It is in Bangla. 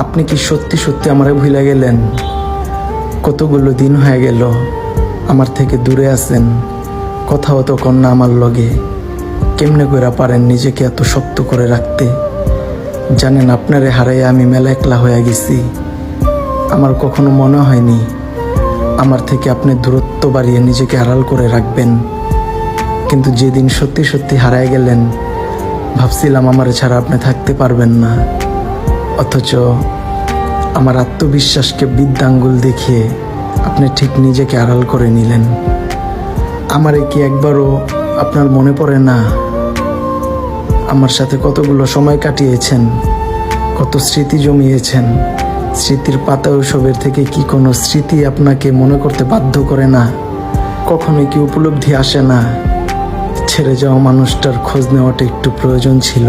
আপনি কি সত্যি সত্যি আমারে ভুলে গেলেন? কতগুলো দিন হয়ে গেল আমার থেকে দূরে আছেন, কথাও তো কন্যা আমার লগে। কেমনে কইরা পারেন নিজেকে এত শক্ত করে রাখতে? জানেন, আপনারে হারাইয়া আমি মেলা একলা হয়ে গেছি। আমার কখনো মনে হয়নি আমার থেকে আপনি দূরত্ব বাড়িয়ে নিজেকে আড়াল করে রাখবেন। কিন্তু যেদিন সত্যি সত্যি হারায় গেলেন, ভাবছিলাম আমার ছাড়া আপনি থাকতে পারবেন না। অথচ আমার আত্মবিশ্বাসকে বৃদ্ধাঙ্গুল দেখিয়ে আপনি ঠিক নিজেকে আড়াল করে নিলেন। আমারে কি একবারও আপনার মনে পড়ে না? আমার সাথে কতগুলো সময় কাটিয়েছেন, কত স্মৃতি জমিয়েছেন। স্মৃতির পাতা ওসবের থেকে কি কোনো স্মৃতি আপনাকে মনে করতে বাধ্য করে না? কখনোই কি উপলব্ধি আসে না ছেড়ে যাওয়া মানুষটার খোঁজ নেওয়াটা একটু প্রয়োজন ছিল?